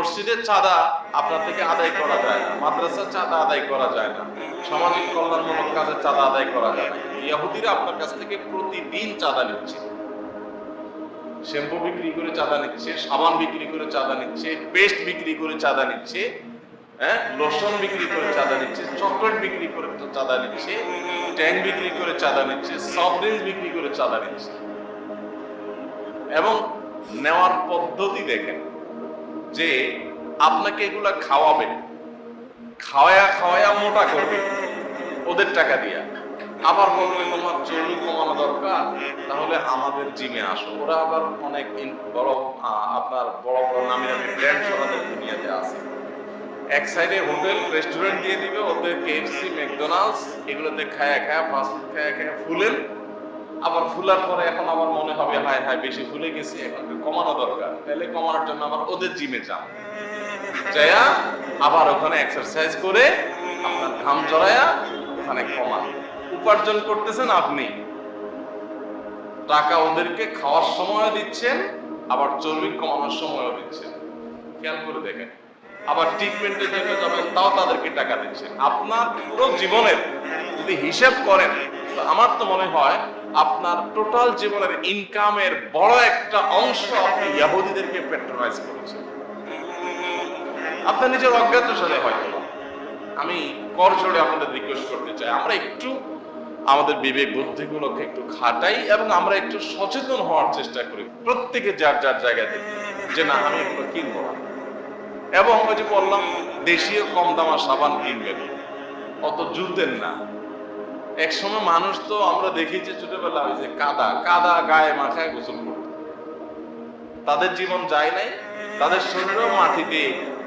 মসজিদের চাঁদা আপনার থেকে আদায় করা যায় না, মাদ্রাসার চাঁদা আদায় করা যায় না, সামাজিক কল্যাণমূলক কাজের চাঁদা আদায় করা যায় না। ইহুদিরা আপনার কাছ থেকে প্রতিদিন চাঁদা নিচ্ছে, শ্যাম্পু বিক্রি করে চাঁদা নিচ্ছে, সাবান বিক্রি করে চাঁদা নিচ্ছে, পেস্ট বিক্রি করে চাঁদা নিচ্ছে, লোশন বিক্রি করে চাঁদা নিচ্ছে, চকলেট বিক্রি করে চাঁদা নিচ্ছে, ট্যাং বিক্রি করে চাঁদা নিচ্ছে, সফট ড্রিঙ্কস বিক্রি করে চাঁদা নিচ্ছে। এবং নেওয়ার পদ্ধতি দেখেন যে আপনাকে এগুলা খাওয়াবে, খাওয়ায়া খাওয়ায়া মোটা করবে ওদের টাকা দিয়া, আবার বলবে তোমার চর্বি কমানো দরকার, তাহলে আমাদের জিমে আসো। ওরা আবার অনেক বড় আপনার বড় বড় নামি দামি ব্র্যান্ড সরাদের দুনিয়াতে আছে। এক সাইডে হোটেল রেস্টুরেন্ট দিয়ে দিবে, ওদের কেএফসি ম্যাকডোনাল্ডস এগুলোতে খায়া খায়া ফাস্টফুড খায়া খায়া ফুলেন, আবার ফুলার পরে এখন আবার মনে হবে হায় হায় বেশি ফুলে গেছি, এখন কমানো দরকার, তাহলে কমানোর জন্য আবার ওদের জিমে যান, যায়া আবার ওখানে এক্সারসাইজ করে আপনার ঘাম জড়ায়া ওখানে কমান। উপার্জন করতেছেন আপনি, টাকা ওদেরকে খাওয়ার সময় দিচ্ছেন, আবার চর্বি কমানোর সময়ও দিচ্ছেন। খেয়াল করে দেখেন, আবার ট্রিটমেন্টের জন্য যাবেন তাও তাদেরকে টাকা দিচ্ছেন। আপনার পুরো জীবনের যদি হিসাব করেন, তো আমার তো মনে হয় আপনার টোটাল জীবনের ইনকামের বড় একটা অংশ আপনি ইহুদিদেরকে প্যাট্রোনাইজ করেছেন আপনার নিজের অজ্ঞাতসারে। হয়তো আমি করজোড়ে আপনাদের রিকোয়েস্ট করতে চাই, আমরা একটু আমাদের বিবেক বুদ্ধিগুলোকে একটু খাটাই এবং আমরা একটু সচেতন হওয়ার চেষ্টা করি, প্রত্যেকে যার যার জায়গা থেকে, যে না আমি এগুলো কিনবো না। এবং ওই যে বললাম দেশীয় কম দামা সাবান কিনবেন, অত জুতেন না। এক সময় মানুষ তো আমরা দেখি যে ছোটবেলা ওই যে কাদা কাদা গায়ে মাখায় গোসল করত, তাদের জীবন যায় নাই, তাদের শরীরেও মাটিতে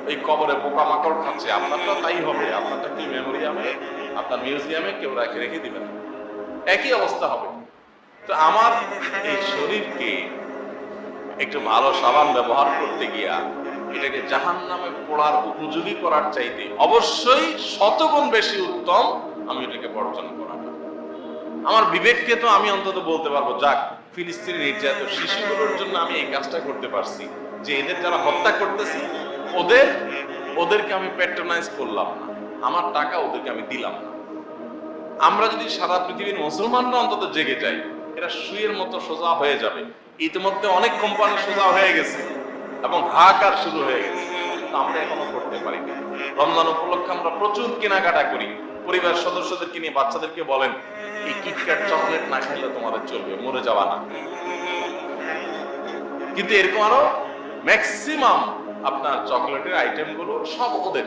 ওই কবরে পোকামাকড় খাচ্ছে। আপনারটা তাই হবে, আপনারটা কি মেমোরিয়ামে আপনার মিউজিয়ামে কেউ রেখে রেখে দিবেন, একই অবস্থা হবে। তো আমার এই শরীরকে একটু ভালো সাবান ব্যবহার করতে গিয়া এটাকে জাহান্নামে পোড়ার উপযোগী করার চাইতে অবশ্যই শতগুণ বেশি উত্তম আমি এটাকে বর্জন করাটা। আমার বিবেককে তো আমি অন্তত বলতে পারবো, যাক ফিলিস্তিনি নির্যাতিত শিশুগুলোর জন্য আমি এই কাজটা করতে পারছি, যে এদের যারা হত্যা করতেছি ওদেরকে আমি প্যাট্রোনাইজ করলাম না, আমার টাকা ওদেরকে আমি দিলাম না। আমরা যদি সারা পৃথিবীর মুসলমানরা অন্তত জেগে যাই, এরা সুইয়ের মতো সোজা হয়ে যাবে। ইতিমধ্যে অনেক কোম্পানি সোজা হয়ে গেছে এবং হাহাকার শুরু হয়ে গেছে, আমরা এখনো করতে পারি না। রমজান উপলক্ষে আমরা প্রচুর কেনাকাটা করি, পরিবার সদস্যদেরকে নিয়ে বাচ্চাদেরকে বলেন এই কিটক্যাট চকলেট না খাইলে তোমাদের চলবে, মরে যাওয়া না। কিন্তু এরকম আরো ম্যাক্সিমাম আপনার চকলেটের আইটেম গুলো সব ওদের,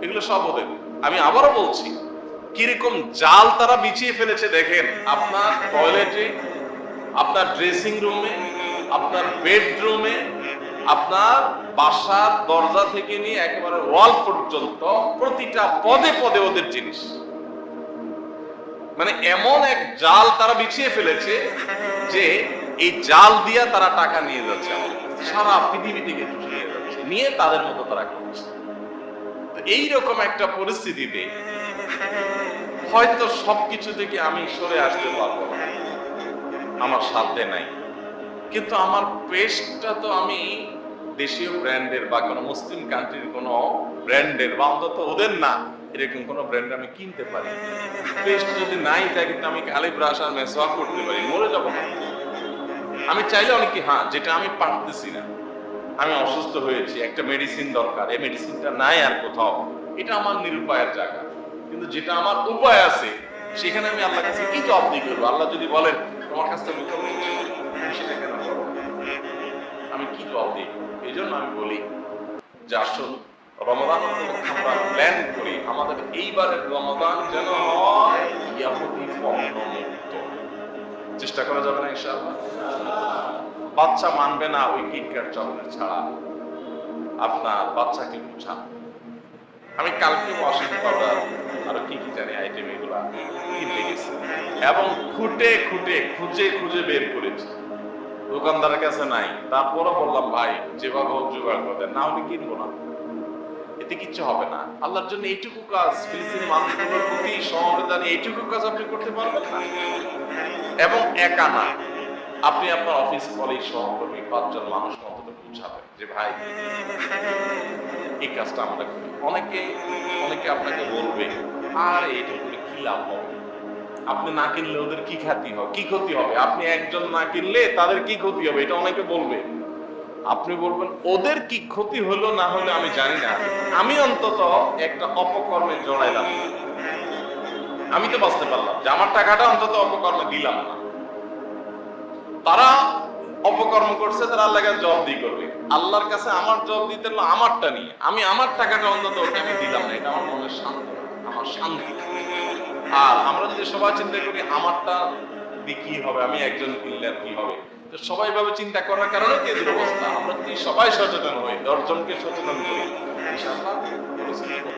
এগুলো সব ওদের। আমি আবারও বলছি, কিরকম জাল তারা বিছিয়ে ফেলেছে দেখেন, আপনার টয়লেটে, আপনার ড্রেসিং রুমে, আপনার বেডরুমে, আপনার বাসার দরজা থেকে নিয়ে একেবারে ওয়াল পর্যন্ত প্রতিটা পদে পদে ওদের জিনিস। মানে এমন এক জাল তারা বিছিয়ে ফেলেছে যে এই জাল দিয়া তারা টাকা নিয়ে যাচ্ছে, সারা পৃথিবী থেকে নিয়ে যাচ্ছে, নিয়ে তাদের মতো তারা করছে। এইরকম একটা পরিস্থিতিতে হয়তো সবকিছু থেকে আমি সরে আসতে পারবো না, আমার সাধ্যে নাই, কিন্তু আমার পেস্টটা তো আমি দেশীয় ব্র্যান্ডের বা কোনো মুসলিম কান্ট্রির কোনো ব্র্যান্ডের বা অন্তত ওদের না এরকম কোনো ব্র্যান্ড আমি কিনতে পারি। পেস্ট যদি নাই থাকে আমি খালি ব্রাশ আর মেসওয়াক করতে পারি, মরে যাবো না। আমি চাইলে অনেকে হ্যাঁ যেটা আমি পারতেছি না, আমি অসুস্থ হয়েছি, একটা মেডিসিন দরকার, এই মেডিসিনটা নাই আর কোথাও, এটা আমার নিরুপায়ের জায়গা। কিন্তু যেটা আমার উপায় আছে সেখানে আমি আল্লাহর কাছে কি জবাব দিয়ে করবো? আল্লাহ যদি বলেন তোমার কাছ থেকে সেটা কেন করবো, আমি কি জবাব দিই? এই জন্য আমি বলি যে আসুন রমাদান উপলক্ষে আমরা প্ল্যান করি, আমাদের এইবারের রমাদান যেন হয় ইয়াহুদি পণ্য মুক্ত। চেষ্টা করা যাবে না ইনশাআল্লাহ? বাচ্চা মানবে না ওই কিটক্যাট চকলেট ছাড়া, আপনার বাচ্চাকে বুঝান। আমি কালকে ওয়াশিং পাউডার আরো কি কি জানি আইটেম এগুলা কিনতে গেছি এবং খুঁটে খুঁটে খুঁজে খুঁজে বের করেছি, দোকানদারের কাছে নাই। তারপরও বললাম ভাই যেভাবে হোক জোগাড় করে দেন, না হলে কিনবো না, এতে কিচ্ছু হবে না। আল্লাহর জন্য এইটুকু কাজ, ফিলিস্তিনি মানুষগুলোর প্রতি সমবেদনা, এইটুকু কাজ আপনি করতে পারবেন না। এবং একা না, আপনি আপনার অফিস কলিগ সহকর্মী 5 জন মানুষ অন্তত বুঝাবেন যে ভাই এই কাজটা আমরা করি। অনেকে আপনাকে বলবে আর এটা করে কি লাভ হবে, আপনি না কিনলে ওদের কি ক্ষতি হবে, আপনি একজন না কিনলে তাদের কি ক্ষতি হবে, এটা অনেকে বলবে। আপনি বলবেন ওদের কি ক্ষতি হলো না হলো আমি জানি না, আমি অন্তত একটা অপকর্মে জড়াইলাম না, আমি তো বাঁচতে পারলাম যে আমার টাকাটা অন্তত অপকর্মে দিলাম না। তারা অপকর্ম করছে, তারা আল্লাহর কাছে জবাবদিহি করবে। আল্লাহর কাছে আমার জবাব দিতে হলো আমারটা নিয়ে, আমি আমার টাকাটা অন্তত ওকে আমি দিলাম না, এটা আমার মনের শান্তি, আমার শান্তি। আর আমরা যদি সবাই চিন্তা করি আমারটা দিয়ে কি হবে, আমি একজন কিনলে আর কি হবে, তো সবাই ভাবে চিন্তা করার কারণে কি দুরবস্থা। আমরা যদি সবাই সচেতন হই, 10 জনকে সচেতন করি, ইনশাআল্লাহ